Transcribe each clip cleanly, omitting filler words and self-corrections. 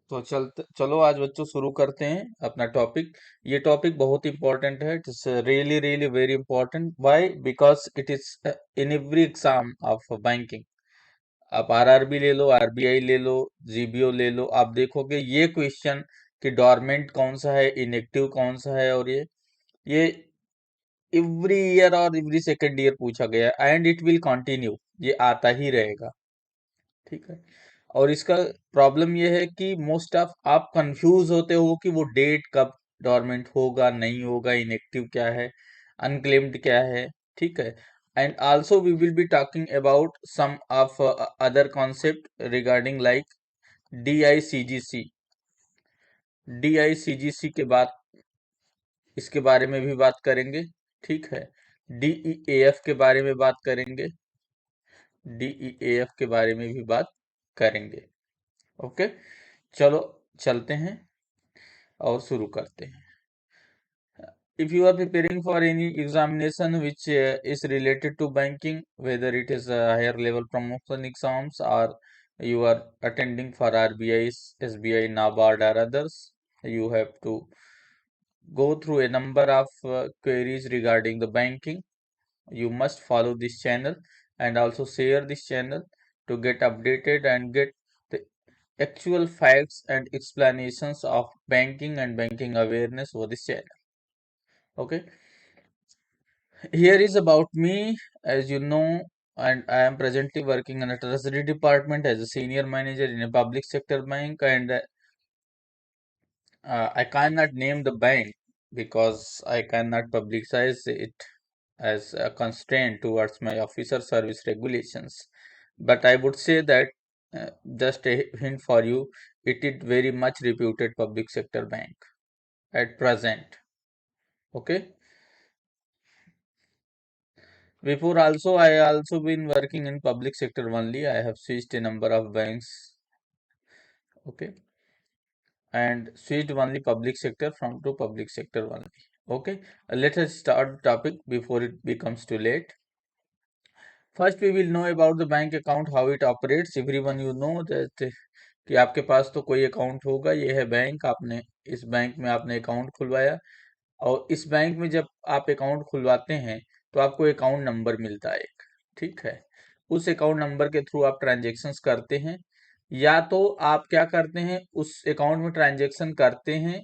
तो चलो आज बच्चों शुरू करते हैं अपना टॉपिक। ये टॉपिक बहुत इंपॉर्टेंट है। It's really really very important. Why? Because it is in every exam of banking. आप आरआरबी ले लो, आरबीआई ले लो, जीबीओ ले लो, आप देखोगे ये क्वेश्चन कि डोरमेंट कौन सा है, इनएक्टिव कौन सा है, और ये एवरी ईयर और एवरी सेकेंड ईयर पूछा गया है एंड इट विल कंटिन्यू। ये आता ही रहेगा। ठीक है। और इसका प्रॉब्लम ये है कि मोस्ट ऑफ आप कंफ्यूज होते हो कि वो डेट कब डोरमेंट होगा, नहीं होगा, इनएक्टिव क्या है, अनक्लेम्ड क्या है। ठीक है। And also we will be talking about some of other concept regarding like DICGC. DICGC के बाद इसके बारे में भी बात करेंगे। ठीक है। डीईएएफ के बारे में बात करेंगे। डीईएएफ के बारे में भी बात करेंगे। ओके। चलो चलते हैं और शुरू करते हैं। If you are preparing for any examination which is related to banking, whether it is a higher level promotion exams or you are attending for RBI, SBI, NABARD or others, you have to go through a number of queries regarding the banking. You must follow this channel and also share this channel to get updated and get the actual facts and explanations of banking and banking awareness over this channel. Okay. Here is about me. As you know, and I am presently working in a treasury department as a senior manager in a public sector bank, and I cannot name the bank because I cannot publicize it as a constraint towards my officer service regulations. But I would say that just a hint for you, it is very much reputed public sector bank at present. Okay. Before also, I also been working in public sector only. I have switched a number of banks. Okay. And switched only public sector from to public sector only. Okay. Let us start the topic before it becomes too late. First, we will know about the bank account, how it operates. Everyone you know that कि आपके पास तो कोई account होगा। ये है bank. आपने इस bank में आपने अकाउंट खुलवाया, और इस बैंक में जब आप अकाउंट खुलवाते हैं तो आपको अकाउंट नंबर मिलता है एक। ठीक है। उस अकाउंट नंबर के थ्रू आप ट्रांजेक्शन्स करते हैं, या तो आप क्या करते हैं, उस अकाउंट में ट्रांजेक्शन करते हैं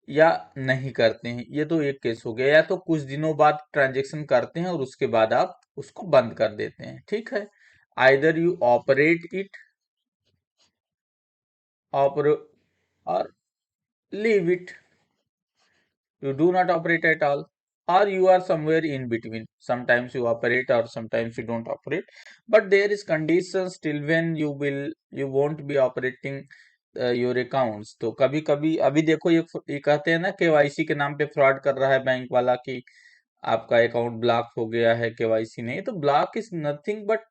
या नहीं करते हैं। ये तो एक केस हो गया। या तो कुछ दिनों बाद ट्रांजेक्शन करते हैं और उसके बाद आप उसको बंद कर देते हैं। ठीक है। आइदर यू ऑपरेट इट ऑपर और leave it, you do not operate at all, or you are somewhere in between. Sometimes you operate or sometimes you don't operate, but there is conditions till when you won't be operating your accounts. तो कभी कभी अभी देखो, ये कहते हैं ना KYC के नाम पे फ्रॉड कर रहा है बैंक वाला कि आपका अकाउंट ब्लॉक हो गया है, केवाईसी नहीं। तो block is nothing but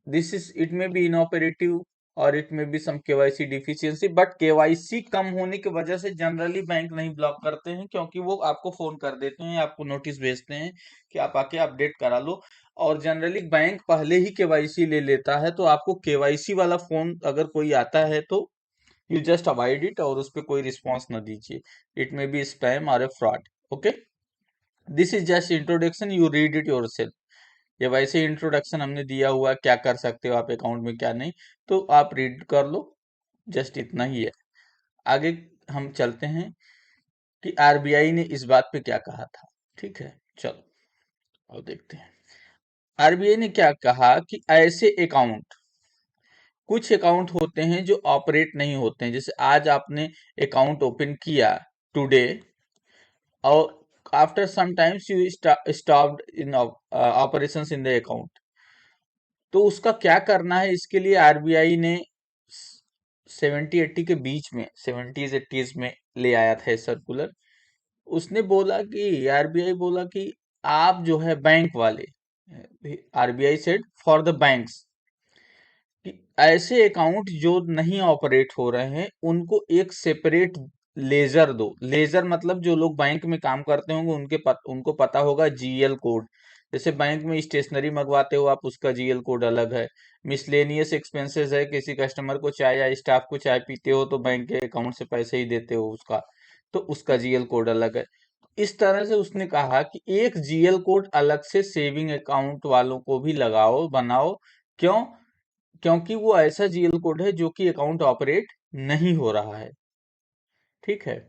this is it may be inoperative और it may be some KYC deficiency. But KYC कम होने की वजह से जनरली बैंक नहीं ब्लॉक करते हैं, क्योंकि वो आपको फोन कर देते हैं, आपको नोटिस भेजते हैं कि आप आके अपडेट करा लो। और जनरली बैंक पहले ही केवाईसी ले लेता है, तो आपको केवाईसी वाला फोन अगर कोई आता है तो यू जस्ट अवॉइड इट और उस पर कोई रिस्पॉन्स न दीजिए। इट मे बी स्पैम और a fraud. Okay. This is just introduction, you read it your. ये वैसे इंट्रोडक्शन हमने दिया हुआ है, क्या कर सकते हो आप अकाउंट में क्या नहीं, तो आप रीड कर लो। जस्ट इतना ही है। आगे हम चलते हैं कि आरबीआई ने इस बात पे क्या कहा था। ठीक है। चलो और देखते हैं आरबीआई ने क्या कहा कि ऐसे अकाउंट, कुछ अकाउंट होते हैं जो ऑपरेट नहीं होते हैं। जैसे आज आपने अकाउंट ओपन किया टुडे, और after some times you stopped in operations in the account, तो उसका क्या करना है। इसके लिए आरबीआई ने 70-80 के बीच में, 70s-80s में ले आया था सर्कुलर। उसने बोला कि आरबीआई बोला कि आप जो है बैंक वाले, RBI said for the banks, कि ऐसे अकाउंट जो नहीं ऑपरेट हो रहे हैं उनको एक सेपरेट लेजर दो। लेजर मतलब जो लोग बैंक में काम करते होंगे उनको पता होगा जीएल कोड, जैसे बैंक में स्टेशनरी मंगवाते हो आप, उसका जीएल कोड अलग है। मिसलेनियस एक्सपेंसेस है, किसी कस्टमर को चाय या स्टाफ को चाय पीते हो तो बैंक के अकाउंट से पैसे ही देते हो उसका, तो उसका जीएल कोड अलग है। इस तरह से उसने कहा कि एक जीएल कोड अलग से सेविंग अकाउंट वालों को भी लगाओ, बनाओ। क्यों? क्योंकि वो ऐसा जीएल कोड है जो कि अकाउंट ऑपरेट नहीं हो रहा है। ठीक है।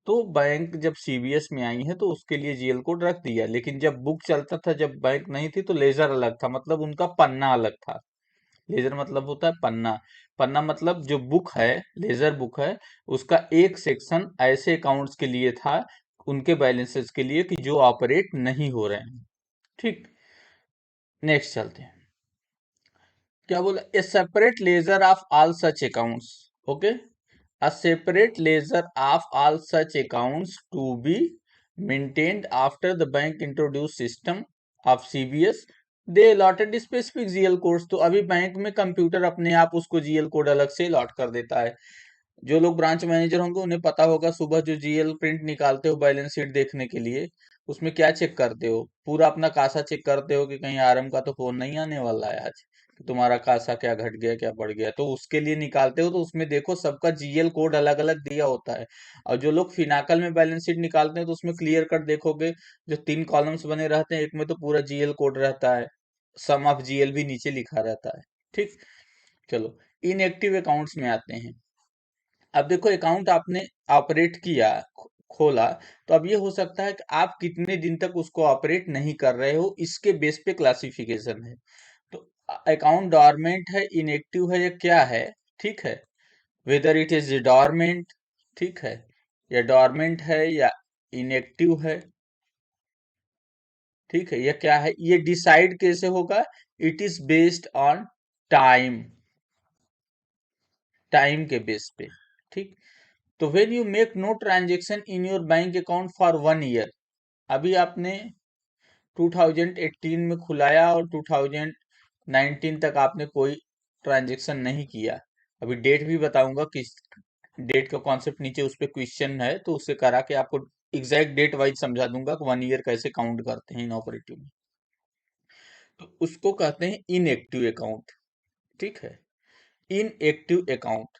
तो बैंक जब सीबीएस में आई है तो उसके लिए जीएल कोड रख दिया, लेकिन जब बुक चलता था, जब बैंक नहीं थी, तो लेजर अलग था, मतलब उनका पन्ना अलग था। लेजर मतलब होता है पन्ना। पन्ना मतलब जो बुक है, लेजर बुक है, उसका एक सेक्शन ऐसे अकाउंट्स के लिए था, उनके बैलेंसेस के लिए कि जो ऑपरेट नहीं हो रहे हैं। ठीक। नेक्स्ट चलते हैं। क्या बोला? ए separate laser of all such accounts. Okay. A separate ledger of all such accounts to be maintained after the bank introduced system of CBS. They allotted specific GL codes. तो अभी बैंक में computer अपने आप उसको GL code अलग से allot कर देता है। जो लोग ब्रांच मैनेजर होंगे उन्हें पता होगा, सुबह जो जीएल प्रिंट निकालते हो बैलेंस शीट देखने के लिए, उसमें क्या चेक करते हो? पूरा अपना कासा चेक करते हो कि कहीं आरएम का तो फोन नहीं आने वाला है आज, कि तुम्हारा कासा क्या घट गया क्या बढ़ गया, तो उसके लिए निकालते हो। तो उसमें देखो सबका जीएल कोड अलग अलग दिया होता है। और जो लोग फिनाकल में बैलेंस शीट निकालते हैं तो उसमें क्लियर कट देखोगे, जो 3 कॉलम्स बने रहते हैं, एक में तो पूरा जीएल कोड रहता है, सम ऑफ जीएल भी नीचे लिखा रहता है। ठीक। चलो, इनएक्टिव अकाउंट्स में आते हैं। अब देखो, अकाउंट आपने ऑपरेट किया, खोला, तो अब ये हो सकता है कि आप कितने दिन तक उसको ऑपरेट नहीं कर रहे हो, इसके बेस पे क्लासिफिकेशन है। तो अकाउंट डॉर्मेंट है, इनएक्टिव है, या क्या है? ठीक है। वेदर इट इज डॉर्मेंट, ठीक है, या डॉर्मेंट है या इनएक्टिव है, ठीक है, या क्या है, ये डिसाइड कैसे होगा? It is based on time, time के बेस पे। ठीक। तो when you make no transaction in your bank account for 1 year, अभी आपने 2018 में खुलाया और 2019 तक आपने कोई ट्रांजेक्शन नहीं किया। अभी डेट भी बताऊंगा, किस डेट का कॉन्सेप्ट नीचे उस पे क्वेश्चन है, तो उससे करा के आपको एग्जैक्ट डेट वाइज समझा दूंगा कि 1 ईयर कैसे काउंट करते हैं इनऑपरेटिव में। तो उसको कहते हैं इनएक्टिव अकाउंट। ठीक है। इनएक्टिव अकाउंट,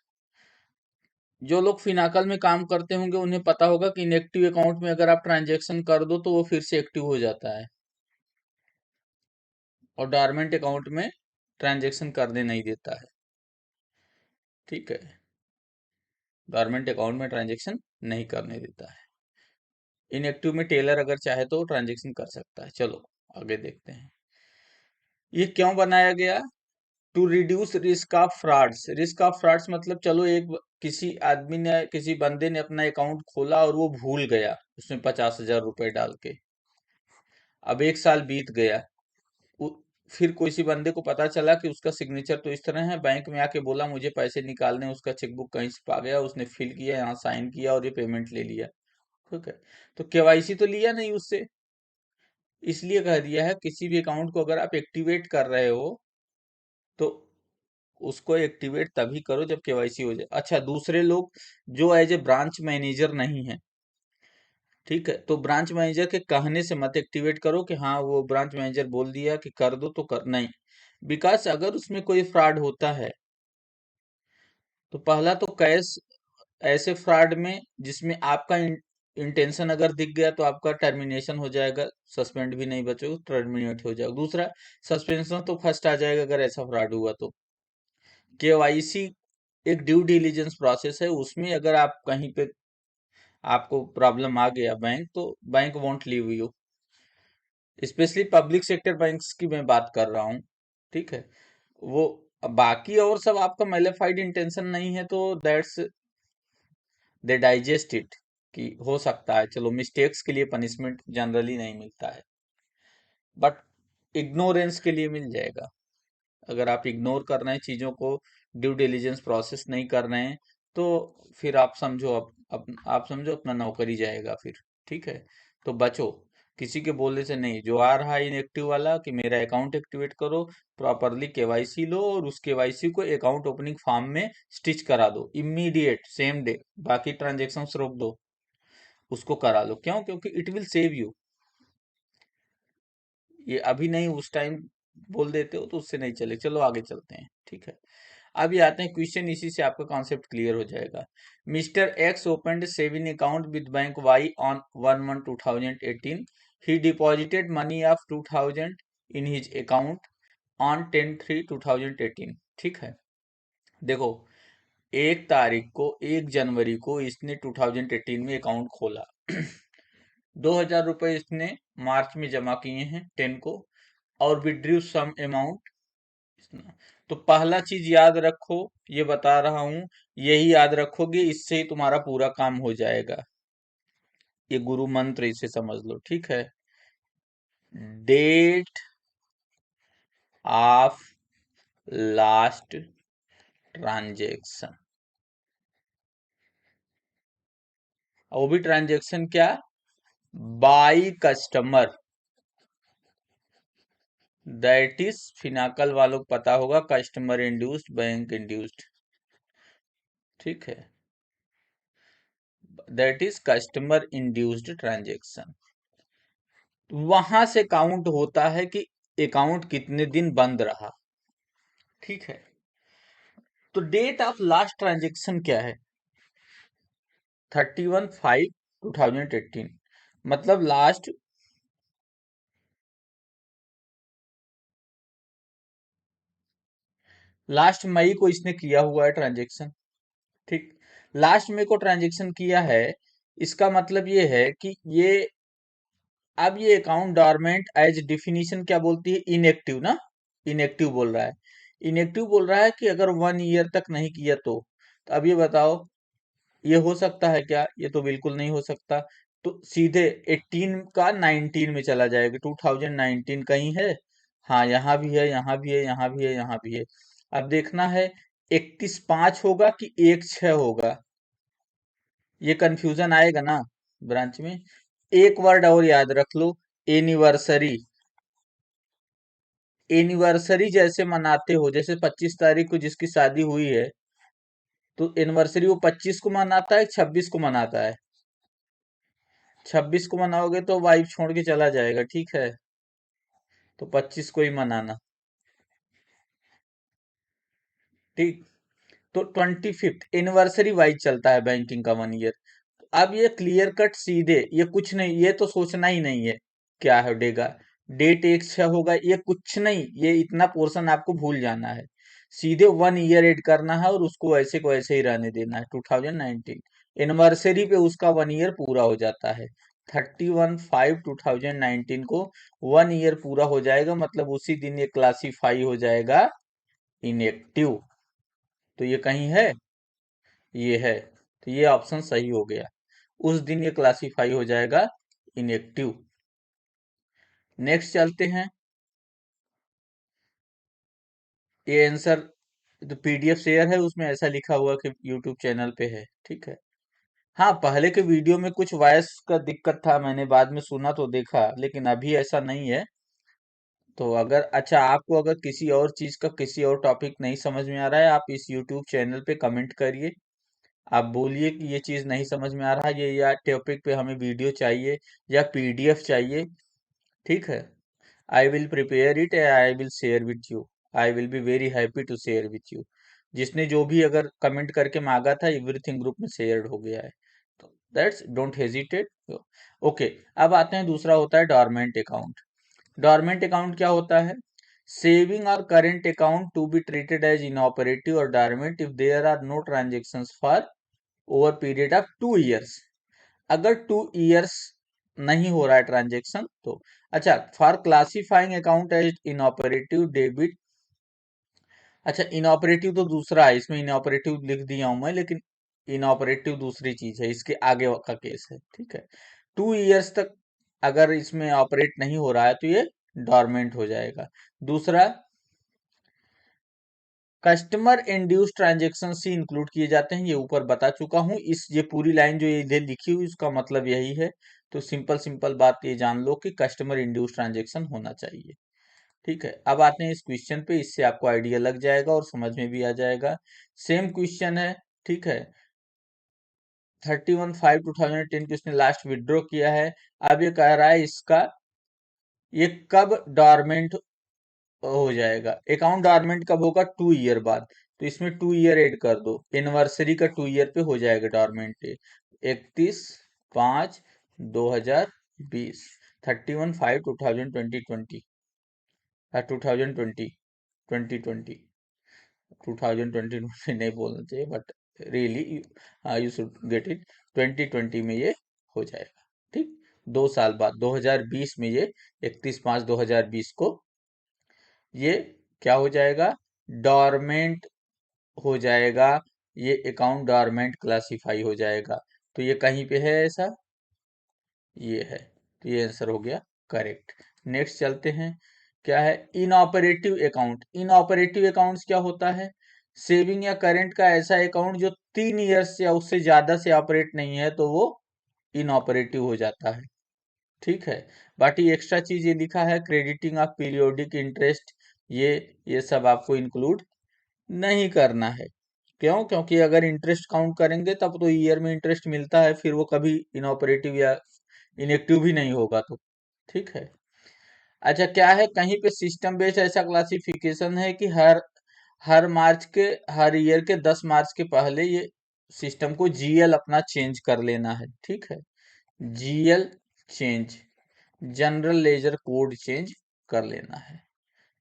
जो लोग फिनाकल में काम करते होंगे उन्हें पता होगा कि इनएक्टिव अकाउंट में अगर आप ट्रांजैक्शन कर दो तो वो फिर से एक्टिव हो जाता है, और डॉर्मेंट अकाउंट में ट्रांजैक्शन करने नहीं देता है। ठीक है। डॉर्मेंट अकाउंट में ट्रांजैक्शन नहीं करने देता है। इनएक्टिव में टेलर अगर चाहे तो ट्रांजैक्शन कर सकता है। चलो आगे देखते हैं। ये क्यों बनाया गया? To reduce risk of frauds. Risk of frauds मतलब, चलो किसी आदमी ने, किसी बंदे ने अपना अकाउंट खोला और वो भूल गया उसमें 50,000 रुपए डाल के। अब 1 साल बीत गया, उ- फिर किसी बंदे को पता चला कि उसका सिग्नेचर तो इस तरह है, बैंक में आके बोला मुझे पैसे निकालने, उसका चेकबुक कहीं से पा गया, उसने फिल किया, यहाँ साइन किया और ये पेमेंट ले लिया। ठीक है। तो केवाईसी तो लिया नहीं उससे, इसलिए कह दिया है किसी भी अकाउंट को अगर आप एक्टिवेट कर रहे हो तो उसको एक्टिवेट तभी करो जब केवाईसी हो जाए। अच्छा, दूसरे लोग जो एज ए ब्रांच मैनेजर नहीं है, ठीक है, तो ब्रांच मैनेजर के कहने से मत एक्टिवेट करो कि हाँ वो ब्रांच मैनेजर बोल दिया कि कर दो तो कर, नहीं। बिकॉज अगर उसमें कोई फ्रॉड होता है तो पहला तो कैश, ऐसे फ्रॉड में जिसमें आपका इंटेंशन अगर दिख गया तो आपका टर्मिनेशन हो जाएगा, सस्पेंड भी नहीं बचोगे, टर्मिनेट हो जाएगा। दूसरा, सस्पेंशन तो फर्स्ट आ जाएगा अगर ऐसा फ्रॉड हुआ तो। केवाईसी एक ड्यू डिलीजेंस प्रोसेस है, उसमें अगर आप कहीं पे आपको प्रॉब्लम आ गया बैंक, तो bank won't leave you. Specially public sector banks की मैं बात कर रहा हूँ। ठीक है। वो बाकी और सब आपका मेलेफाइड इंटेंशन नहीं है तो दैट्स, दे डाइजेस्ट इट, कि हो सकता है, चलो मिस्टेक्स के लिए पनिशमेंट जनरली नहीं मिलता है, बट इग्नोरेंस के लिए मिल जाएगा। अगर आप इग्नोर कर रहे हैं चीजों को, ड्यू डिलीजेंस प्रोसेस नहीं कर रहे हैं, तो फिर आप समझो आप समझो अपना नौकरी जाएगा फिर। ठीक है। तो बचो किसी के बोलने से, नहीं, जो आ रहा है इनएक्टिव वाला कि मेरा अकाउंट एक्टिवेट करो, प्रॉपरली केवाईसी लो और उस केवाईसी को अकाउंट ओपनिंग फॉर्म में स्टिच करा दो, इमीडिएट सेम डे। बाकी ट्रांजेक्शन्स रोक दो, उसको करा लो। क्यों? क्योंकि इट विल सेव यू। ये अभी नहीं, उस टाइम बोल देते हो तो उससे नहीं चले। चलो आगे चलते हैं, ठीक है। अभी आते हैं क्वेश्चन, इसी से आपका कॉन्सेप्ट क्लियर हो जाएगा। Mister X opened saving account with bank Y on 1/1/2018। He deposited money of 2000 in his account on 10/3/2018। ठीक है, देखो 1 जनवरी को इसने 2018 में अकाउंट खोला। 2000 रुपए इसने मार्च में जमा किए हैं 10 को, और विड्रू सम अमाउंट। तो पहला चीज याद रखो, ये बता रहा हूं, यही याद रखोगे, इससे ही तुम्हारा पूरा काम हो जाएगा। ये गुरु मंत्र, इसे समझ लो, ठीक है। डेट ऑफ लास्ट ट्रांजेक्शन, वो भी ट्रांजेक्शन क्या, by customer, that is Finacle वालों को पता होगा, कस्टमर इंड्यूस्ड, बैंक इंड्यूस्ड, ठीक है, that is customer induced transaction. वहां से काउंट होता है कि अकाउंट कितने दिन बंद रहा, ठीक है। तो डेट ऑफ लास्ट ट्रांजेक्शन क्या है, 31/5/2018, मतलब लास्ट मई को इसने किया हुआ है ट्रांजेक्शन, ठीक। लास्ट मई को ट्रांजेक्शन किया है, इसका मतलब ये है कि ये, अब ये अकाउंट डॉर्मेंट एज डिफिनीशन क्या बोलती है, इनएक्टिव ना, इनएक्टिव बोल रहा है। इनएक्टिव बोल रहा है कि अगर 1 ईयर तक नहीं किया तो अब ये बताओ, ये हो सकता है क्या, ये तो बिल्कुल नहीं हो सकता। तो सीधे 18 का 19 में चला जाएगा, 2019 कहीं है, हाँ यहाँ भी है, यहाँ भी है, यहाँ भी है, यहाँ भी है। अब देखना है 31/5 होगा कि 1/6 होगा, ये कंफ्यूजन आएगा ना ब्रांच में। एक वर्ड और याद रख लो, एनिवर्सरी। एनिवर्सरी जैसे मनाते हो, जैसे 25 तारीख को जिसकी शादी हुई है, तो एनिवर्सरी वो 25 को मनाता है, 26 को मनाता है। 26 को मनाओगे तो वाइफ छोड़ के चला जाएगा, ठीक है, तो 25 को ही मनाना, ठीक। तो 25th एनिवर्सरी वाइज चलता है बैंकिंग का 1 ईयर। अब ये क्लियर कट सीधे, ये कुछ नहीं, ये तो सोचना ही नहीं है क्या है देगा, डेट 1/6 होगा, ये कुछ नहीं, ये इतना पोर्शन आपको भूल जाना है। सीधे 1 ईयर ऐड करना है और उसको वैसे को वैसे ही रहने देना है, 2019 एनिवर्सरी पे उसका 1 ईयर पूरा हो जाता है। 31/5/2019 को 1 ईयर पूरा हो जाएगा, मतलब उसी दिन ये क्लासीफाई हो जाएगा इनएक्टिव। तो ये कहीं है, ये है, तो ये ऑप्शन सही हो गया, उस दिन ये क्लासिफाई हो जाएगा इनएक्टिव। नेक्स्ट चलते हैं, ये आंसर तो पीडीएफ शेयर है, उसमें ऐसा लिखा हुआ कि यूट्यूब चैनल पे है, ठीक है। हाँ, पहले के वीडियो में कुछ वॉइस का दिक्कत था, मैंने बाद में सुना तो देखा, लेकिन अभी ऐसा नहीं है। तो अगर अच्छा, आपको अगर किसी और चीज का, किसी और टॉपिक नहीं समझ में आ रहा है, आप इस यूट्यूब चैनल पे कमेंट करिए, आप बोलिए कि ये चीज नहीं समझ में आ रहा है, ये या टॉपिक पे हमें वीडियो चाहिए या पीडीएफ चाहिए, ठीक है। I will prepare it and I will share with you, I will be very happy to share with you. जिसने जो भी अगर कमेंट करके मांगा था, एवरीथिंग ग्रुप में शेयर्ड हो गया है, तो दैट्स, डोंट हेजिटेट। ओके, अब आते हैं, दूसरा होता है डॉर्मेंट अकाउंट। डॉर्मेंट अकाउंट क्या होता है, सेविंग और current account to be treated as inoperative और dormant if there are no transactions for over period of 2 years. अगर 2 ईयर्स नहीं हो रहा है ट्रांजेक्शन तो, अच्छा, for classifying account as inoperative debit, अच्छा इनऑपरेटिव तो दूसरा है, इसमें इनऑपरेटिव लिख दिया हूं मैं, लेकिन इनऑपरेटिव दूसरी चीज है, इसके आगे का केस है, ठीक है। 2 ईयर्स तक अगर इसमें ऑपरेट नहीं हो रहा है तो ये डॉर्मेंट हो जाएगा। दूसरा, कस्टमर इंड्यूस ट्रांजेक्शन से इंक्लूड किए जाते हैं, ये ऊपर बता चुका हूं, इस ये पूरी लाइन जो ये इधर लिखी हुई उसका मतलब यही है। तो सिंपल सिंपल बात ये जान लो कि कस्टमर इंड्यूस ट्रांजेक्शन होना चाहिए, ठीक है। अब आते हैं इस क्वेश्चन पे, इससे आपको आइडिया लग जाएगा और समझ में भी आ जाएगा। सेम क्वेश्चन है, ठीक है। 31/5/2010 को इसने लास्ट विड्रॉ किया है। अब ये कह रहा है इसका ये कब डॉर्मेंट हो जाएगा? अकाउंट डॉर्मेंट कब होगा? 2 ईयर बाद। तो इसमें 2 ईयर ऐड कर दो, एनिवर्सरी का 2 ईयर पे हो जाएगा डॉर्मेंट डे। 31/5/2020, 31/5/2020, 2020, 2020, 2020 नहीं बोलना चाहिए, but really you should get it. 2020 में ये हो जाएगा, ठीक। 2 साल बाद 2020 में ये 31/5/2020 को ये क्या हो जाएगा? डॉर्मेंट हो जाएगा। ये अकाउंट डॉर्मेंट क्लासिफाई हो जाएगा। तो ये कहीं पे है ऐसा? ये है। तो ये आंसर हो गया करेक्ट। नेक्स्ट चलते हैं। क्या है? Inoperative account. इनऑपरेटिव अकाउंट्स क्या होता है? सेविंग या करंट का ऐसा अकाउंट जो 3 ईयर्स या उससे ज्यादा से ऑपरेट नहीं है, तो वो इनऑपरेटिव हो जाता है, ठीक है। बाकी एक्स्ट्रा चीज ये लिखा है, क्रेडिटिंग ऑफ पीरियोडिक इंटरेस्ट, ये सब आपको इंक्लूड नहीं करना है। क्यों? क्योंकि अगर इंटरेस्ट काउंट करेंगे तब तो ईयर में इंटरेस्ट मिलता है, फिर वो कभी इनऑपरेटिव या इनएक्टिव भी नहीं होगा, तो ठीक है। अच्छा, क्या है? कहीं पे सिस्टम बेस्ड ऐसा क्लासिफिकेशन है कि हर मार्च के हर ईयर के 10 मार्च के पहले ये सिस्टम को जीएल अपना चेंज कर लेना है, ठीक है। GL change, general ledger code change कर लेना है,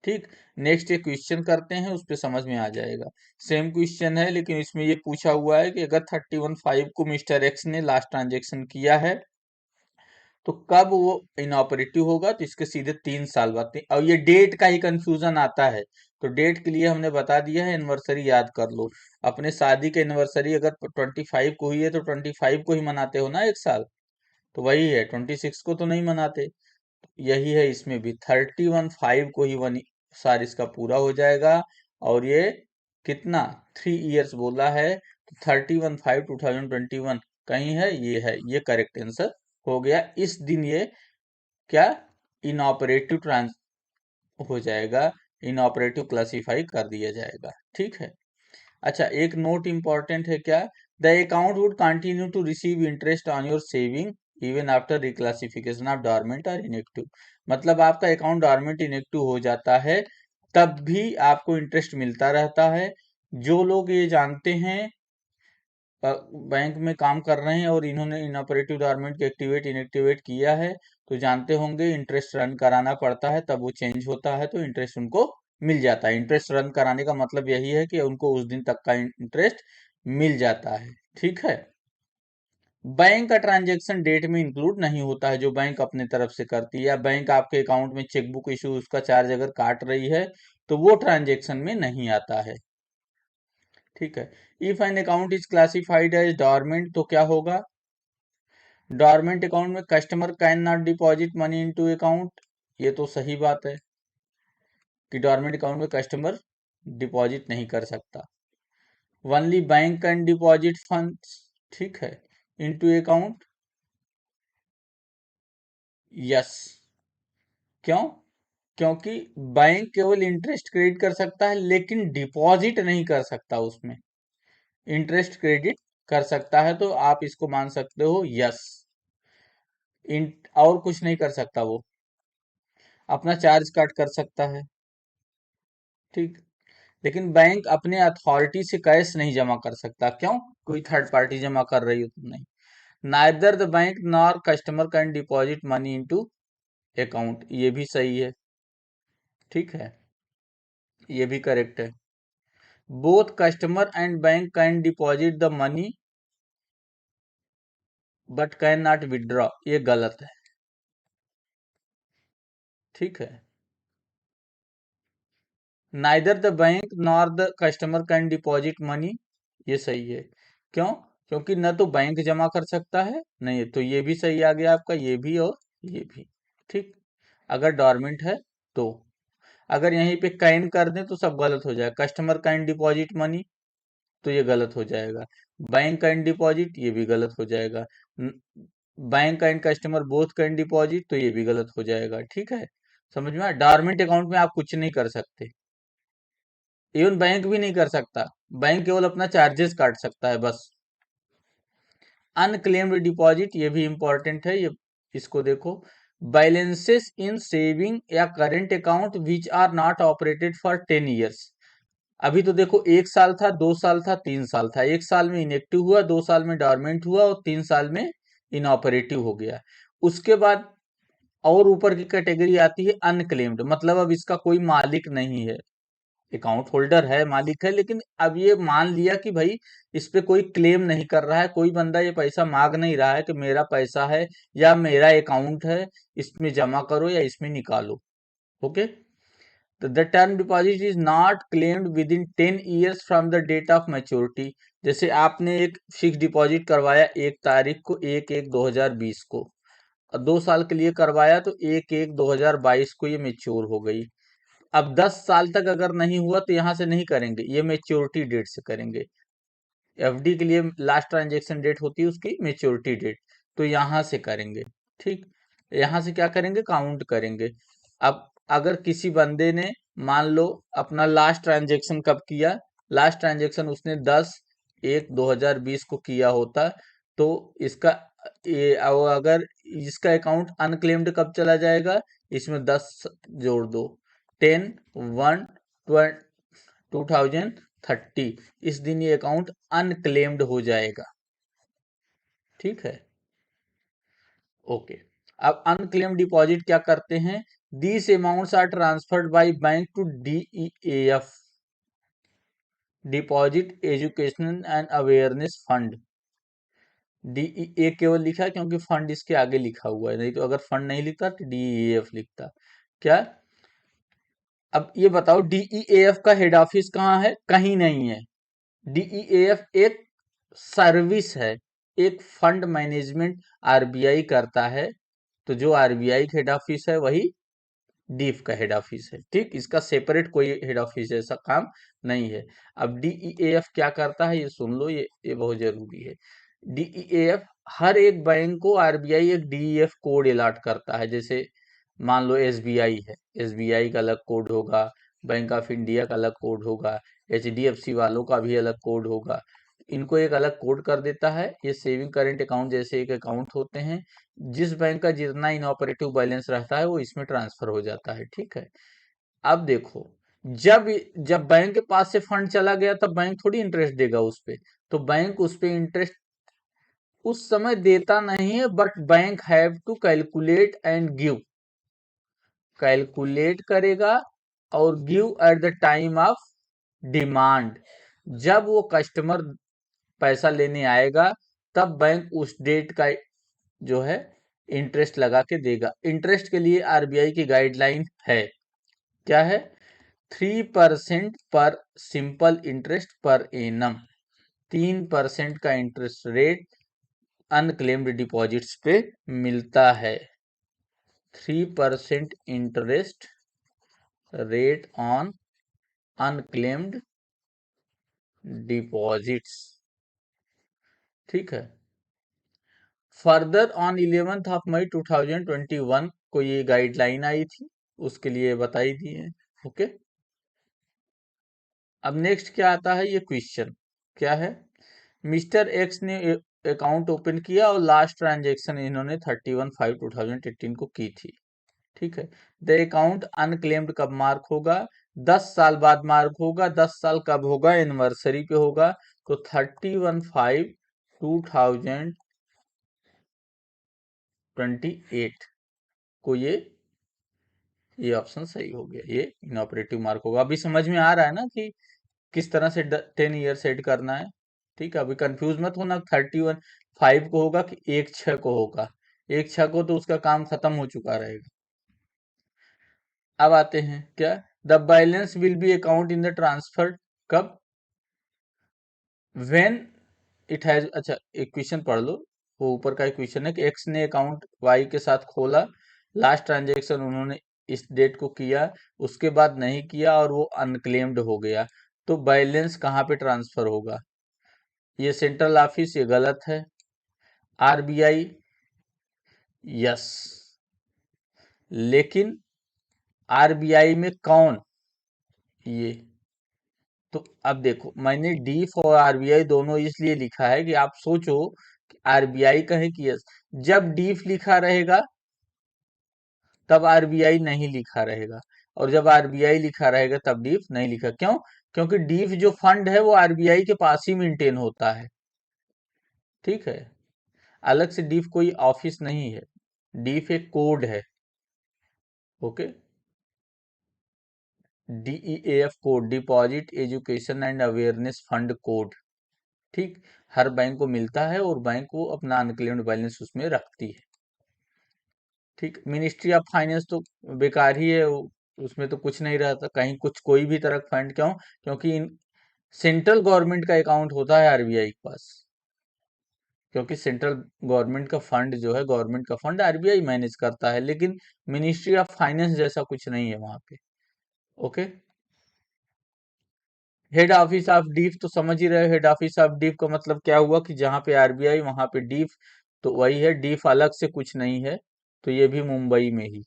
ठीक। नेक्स्ट एक क्वेश्चन करते हैं, उस पे समझ में आ जाएगा। सेम क्वेश्चन है, लेकिन इसमें ये पूछा हुआ है कि अगर 31/5 को मिस्टर एक्स ने लास्ट ट्रांजेक्शन किया है, तो कब वो इनऑपरेटिव होगा? तो इसके सीधे 3 साल बाद। और ये डेट का ही कंफ्यूजन आता है, तो डेट के लिए हमने बता दिया है, एनिवर्सरी याद कर लो। अपने शादी के एनिवर्सरी अगर 25 को हुई है, तो 25 को ही मनाते हो ना 1 साल। तो वही है, 26 को तो नहीं मनाते। यही है इसमें भी, 31/5 को ही 1 साल इसका पूरा हो जाएगा। और ये कितना? 3 ईयर्स बोला है, तो 31/5/2021 कहीं है, ये है, ये करेक्ट आंसर हो गया। इस दिन ये क्या? इनऑपरेटिव ट्रांस हो जाएगा, इनऑपरेटिव क्लासिफाई कर दिया जाएगा, ठीक है। अच्छा, एक नोट इंपॉर्टेंट है, क्या? The account would continue to receive interest on your saving even after reclassification of dormant और इनएक्टिव। मतलब आपका अकाउंट डॉर्मेंट इनएक्टिव हो जाता है, तब भी आपको इंटरेस्ट मिलता रहता है। जो लोग ये जानते हैं, बैंक में काम कर रहे हैं और इन्होंने इनऑपरेटिव डॉर्मेंट के एक्टिवेट इनएक्टिवेट किया है, तो जानते होंगे इंटरेस्ट रन कराना पड़ता है, तब वो चेंज होता है, तो इंटरेस्ट उनको मिल जाता है। इंटरेस्ट रन कराने का मतलब यही है कि उनको उस दिन तक का इंटरेस्ट मिल जाता है, ठीक है। बैंक का ट्रांजैक्शन डेट में इंक्लूड नहीं होता है, जो बैंक अपने तरफ से करती है, या बैंक आपके अकाउंट में चेकबुक इशू उसका चार्ज अगर काट रही है, तो वो ट्रांजैक्शन में नहीं आता है, ठीक है। If an account is classified as dormant, तो क्या होगा? डॉर्मेंट अकाउंट में customer can not deposit money into account. ये तो सही बात है कि डॉर्मेंट अकाउंट में कस्टमर डिपॉजिट नहीं कर सकता। Only bank can deposit funds, ठीक है, इनटू अकाउंट। यस। क्यों? क्योंकि बैंक केवल इंटरेस्ट क्रेडिट कर सकता है, लेकिन डिपॉजिट नहीं कर सकता उसमें। इंटरेस्ट क्रेडिट कर सकता है, तो आप इसको मान सकते हो यस। इन और कुछ नहीं कर सकता वो, अपना चार्ज काट कर सकता है, ठीक। लेकिन बैंक अपने अथॉरिटी से कैश नहीं जमा कर सकता। क्यों? कोई थर्ड पार्टी जमा कर रही हो तो नहीं। Neither the bank nor customer can deposit money into account, ये भी सही है, ठीक है, ये भी करेक्ट है। Both customer and bank can deposit the money but can not withdraw, ये गलत है, ठीक है। Neither the bank nor the customer can deposit money, ये सही है। क्यों? क्योंकि न तो बैंक जमा कर सकता है, नहीं, तो ये भी सही आ गया आपका, ये भी और ये भी, ठीक। अगर डॉर्मेंट है तो, अगर यहीं पे कैन कर दें तो सब गलत हो जाएगा। कस्टमर कैन डिपॉजिट मनी, तो ये गलत हो जाएगा। बैंक कैन डिपॉजिट, ये भी गलत हो जाएगा। Bank and customer both can deposit, तो ये भी गलत हो जाएगा, ठीक है। समझ में आया? डॉर्मेंट अकाउंट में आप कुछ नहीं कर सकते, इवन बैंक भी नहीं कर सकता। बैंक केवल अपना चार्जेस काट सकता है, बस। अनक्लेम्ड डिपॉजिट, ये भी इंपॉर्टेंट है, ये इसको देखो। बैलेंसेस इन सेविंग या current account which are not operated for 10 years. अभी तो देखो 1 साल था, 2 साल था, 3 साल था। 1 साल में इनएक्टिव हुआ, 2 साल में डॉर्मेंट हुआ और 3 साल में इनऑपरेटिव हो गया। उसके बाद और ऊपर की कैटेगरी आती है अनक्लेम्ड, मतलब अब इसका कोई मालिक नहीं है। अकाउंट होल्डर है, मालिक है, लेकिन अब ये मान लिया कि भाई इस पे कोई क्लेम नहीं कर रहा है, कोई बंदा ये पैसा मांग नहीं रहा है कि मेरा पैसा है या मेरा अकाउंट है, इसमें जमा करो या इसमें निकालो। ओके, तो the term deposit is not claimed within 10 years from the date of maturity. जैसे आपने एक फिक्स डिपॉजिट करवाया 1 तारीख को, 1/1/2020 को, और 2 साल के लिए करवाया तो 1/1/2022 को ये मेच्योर हो गई। अब 10 साल तक अगर नहीं हुआ तो यहां से नहीं करेंगे, ये मेच्योरिटी डेट से करेंगे। एफडी के लिए लास्ट ट्रांजेक्शन डेट होती है उसकी मेच्योरिटी डेट, तो यहां से करेंगे। ठीक, यहां से क्या करेंगे, काउंट करेंगे। अब अगर किसी बंदे ने मान लो अपना लास्ट ट्रांजेक्शन कब किया, लास्ट ट्रांजेक्शन उसने 10/1/2020 को किया होता, तो इसका अगर इसका अकाउंट अनक्लेम्ड कब चला जाएगा, इसमें 10 जोड़ दो, 10/1 2030, इस दिन ये अकाउंट अनक्लेम्ड हो जाएगा। ठीक है, ओके। अब अनक्लेम्ड डिपॉजिट क्या करते हैं, these amounts are transferred by bank to DEAF, deposit education and awareness fund. DEA केवल लिखा है क्योंकि फंड इसके आगे लिखा हुआ है, नहीं तो अगर फंड नहीं लिखता तो DEAF लिखता। क्या, अब ये बताओ DEAF का हेड ऑफिस कहाँ है, कहीं नहीं है। DEAF एक सर्विस है, एक फंड मैनेजमेंट आरबीआई करता है, तो जो आरबीआई का हेड ऑफिस है वही डीफ का हेड ऑफिस है। ठीक, इसका सेपरेट कोई हेड ऑफिस जैसा काम नहीं है। अब DEAF क्या करता है ये सुन लो, ये बहुत जरूरी है। DEAF हर एक बैंक को आरबीआई एक DEF कोड अलॉट करता है। जैसे मान लो SBI है, SBI का अलग कोड होगा, बैंक ऑफ इंडिया का अलग कोड होगा, HDFC वालों का भी अलग कोड होगा। इनको एक अलग कोड कर देता है। ये सेविंग करेंट अकाउंट जैसे एक अकाउंट होते हैं, जिस बैंक का जितना इनऑपरेटिव बैलेंस रहता है वो इसमें ट्रांसफर हो जाता है। ठीक है, अब देखो, जब जब बैंक के पास से फंड चला गया तब बैंक थोड़ी इंटरेस्ट देगा उस पे, तो बैंक उस पे इंटरेस्ट उस समय देता नहीं है, but bank have to calculate and give, calculate करेगा और give at the time of demand. जब वो कस्टमर पैसा लेने आएगा तब बैंक उस डेट का जो है इंटरेस्ट लगा के देगा। इंटरेस्ट के लिए आरबीआई की गाइडलाइन है, क्या है, 3% पर सिंपल इंटरेस्ट पर एनम, 3% का इंटरेस्ट रेट अनक्लेम्ड डिपॉजिट्स पे मिलता है। 3% interest rate on unclaimed deposits. ठीक है, फर्दर ऑन 11 मई 2021 को ये गाइडलाइन आई थी, उसके लिए बताई दी है। ओके, अब नेक्स्ट क्या आता है, ये क्वेश्चन क्या है, मिस्टर एक्स ने अकाउंट ओपन किया और लास्ट ट्रांजैक्शन इन्होंने 31/5/2018 को की थी। ठीक है, द अकाउंट अनक्लेम्ड कब मार्क होगा, 10 साल बाद मार्क होगा। 10 साल कब होगा, एनिवर्सरी पे होगा, तो 31/5/2028 को ये ऑप्शन सही हो गया, ये इनऑपरेटिव मार्क होगा। अभी समझ में आ रहा है ना कि किस तरह से 10 ईयर सेट करना है। ठीक है, अभी कंफ्यूज मत होना, 31/5 को होगा कि 1/6 को होगा। 1/6 को तो उसका काम खत्म हो चुका रहेगा। अब आते हैं क्या, the balance will be account in the transfer कब, व्हेन इट हैज, अच्छा एक क्वेश्चन पढ़ लो, वो ऊपर का एक क्वेश्चन है कि एक्स ने अकाउंट वाई के साथ खोला, लास्ट ट्रांजेक्शन उन्होंने इस डेट को किया, उसके बाद नहीं किया और वो अनक्लेम्ड हो गया, तो बैलेंस कहाँ पे ट्रांसफर होगा, ये सेंट्रल ऑफिस, ये गलत है, आरबीआई, यस, लेकिन आरबीआई में कौन, ये, तो अब देखो मैंने डीफ और आरबीआई दोनों इसलिए लिखा है कि आप सोचो कि आरबीआई कहे कि यस, जब डीफ लिखा रहेगा तब आरबीआई नहीं लिखा रहेगा, और जब आरबीआई लिखा रहेगा तब डीफ नहीं लिखा। क्यों? क्योंकि डीफ जो फंड है वो आरबीआई के पास ही मेंटेन होता है। ठीक है, अलग से डीफ कोई ऑफिस नहीं है, डीफ एक कोड है। Okay, DEF code, deposit education and awareness fund code. ठीक, हर बैंक को मिलता है और बैंक वो अपना अनक्लेम्ड बैलेंस उसमें रखती है। ठीक, मिनिस्ट्री ऑफ फाइनेंस तो बेकार ही है, उसमें तो कुछ नहीं रहता कहीं, कुछ कोई भी तरह का फंड। क्यों? क्योंकि सेंट्रल गवर्नमेंट का अकाउंट होता है आरबीआई के पास, क्योंकि सेंट्रल गवर्नमेंट का फंड जो है, गवर्नमेंट का फंड आरबीआई मैनेज करता है, लेकिन मिनिस्ट्री ऑफ फाइनेंस जैसा कुछ नहीं है वहां पे। Okay, head office of deaf तो समझ ही रहे हो, हेड ऑफिस ऑफ डीफ का मतलब क्या हुआ कि जहां पे आरबीआई वहां पे डीफ, तो वही है, डीफ अलग से कुछ नहीं है, तो ये भी मुंबई में ही।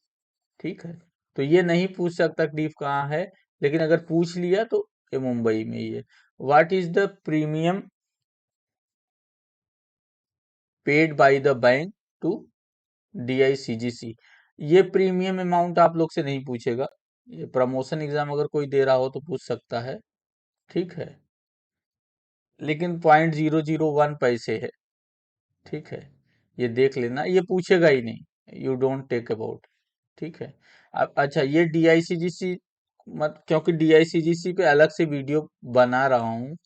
ठीक है, तो ये नहीं पूछ सकता डीफ कहाँ है, लेकिन अगर पूछ लिया तो ये मुंबई में ही है। What is the premium paid by the bank to DICGC? ये प्रीमियम अमाउंट आप लोग से नहीं पूछेगा, ये प्रमोशन एग्जाम अगर कोई दे रहा हो तो पूछ सकता है। ठीक है, लेकिन 0.001 पैसे है। ठीक है, ये देख लेना, ये पूछेगा ही नहीं, यू डोंट टेक अबाउट। ठीक है, अब अच्छा ये डीआईसीजीसी मत, क्योंकि डीआईसीजीसी पे अलग से वीडियो बना रहा हूँ,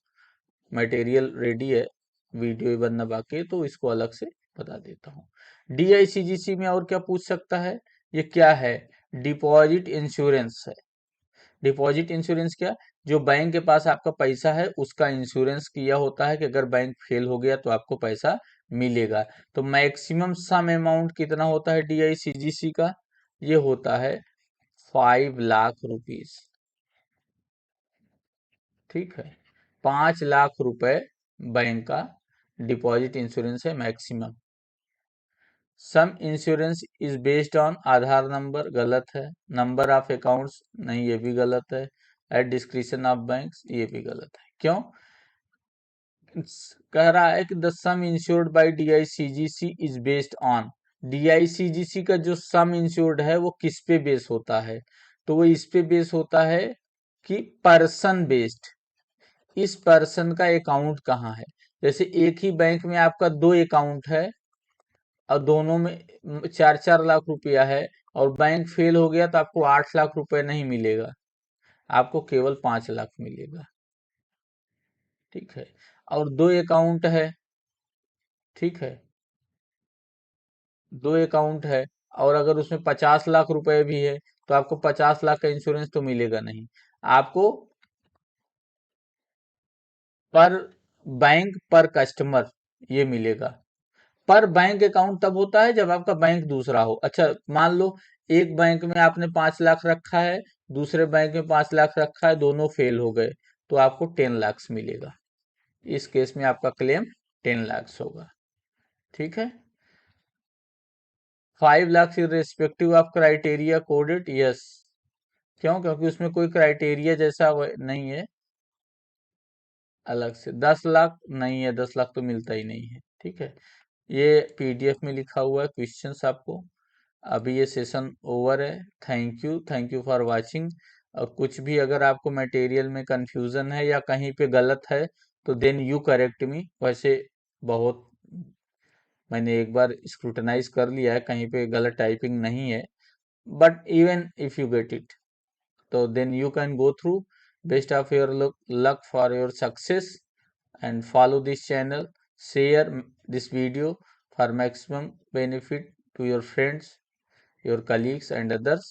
मटेरियल रेडी है, वीडियो ही बनना बाकी है, तो इसको अलग से बता देता हूँ। डीआईसीजीसी में और क्या पूछ सकता है, ये क्या है? डिपॉजिट इंश्योरेंस है। डिपॉजिट इंश्योरेंस क्या? जो बैंक के पास आपका पैसा है उसका इंश्योरेंस किया होता है कि अगर बैंक फेल हो गया तो आपको पैसा मिलेगा। तो मैक्सिमम सम अमाउंट कितना होता है डीआईसीजीसी का? ये होता है 5 लाख रुपीस। ठीक है, 5 लाख रुपए बैंक का डिपॉजिट इंश्योरेंस है maximum. Sum insurance is based on Aadhaar number, गलत है। नंबर ऑफ अकाउंट्स, नहीं ये भी गलत है। एट डिस्क्रिप्शन ऑफ बैंक्स, ये भी गलत है। क्यों? कह रहा है कि the sum insured by DICGC is based on, DICGC का जो सम इंश्योर्ड है वो किस पे बेस होता है? तो वो इस पे बेस होता है कि पर्सन बेस्ड, इस पर्सन का अकाउंट कहाँ है। जैसे एक ही बैंक में आपका दो अकाउंट है और दोनों में 4-4 लाख रुपया है, और बैंक फेल हो गया तो आपको 8 लाख रुपए नहीं मिलेगा, आपको केवल 5 लाख मिलेगा। ठीक है, और दो अकाउंट है। ठीक है, दो अकाउंट है, और अगर उसमें 50 लाख रुपए भी है तो आपको 50 लाख का इंश्योरेंस तो मिलेगा नहीं, आपको पर बैंक पर कस्टमर ये मिलेगा। पर बैंक अकाउंट तब होता है जब आपका बैंक दूसरा हो। अच्छा, मान लो एक बैंक में आपने 5 लाख रखा है, दूसरे बैंक में 5 लाख रखा है, दोनों फेल हो गए, तो आपको 10 लाख मिलेगा। इस केस में आपका क्लेम 10 लाख होगा। ठीक है, 5 lakh respective of criteria coded, yes. क्यों? क्योंकि उसमें कोई क्राइटेरिया जैसा नहीं है। अलग से 10 लाख नहीं है, 10 लाख तो मिलता ही नहीं है। ठीक है, ये पीडीएफ में लिखा हुआ है क्वेश्चंस आपको। अभी ये सेशन ओवर है। Thank you for watching. और कुछ भी अगर आपको मटेरियल में कंफ्यूजन है या कहीं पे गलत है तो देन यू करेक्ट मी। वैसे बहुत मैंने एक बार स्क्रूटनाइज कर लिया है, कहीं पे गलत टाइपिंग नहीं है, but even if you get it तो then you can go through. Best of your luck for your success, and follow this channel, share this video for maximum benefit to your friends, your colleagues and others.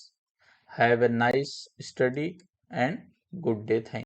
Have a nice study and good day. Thank you.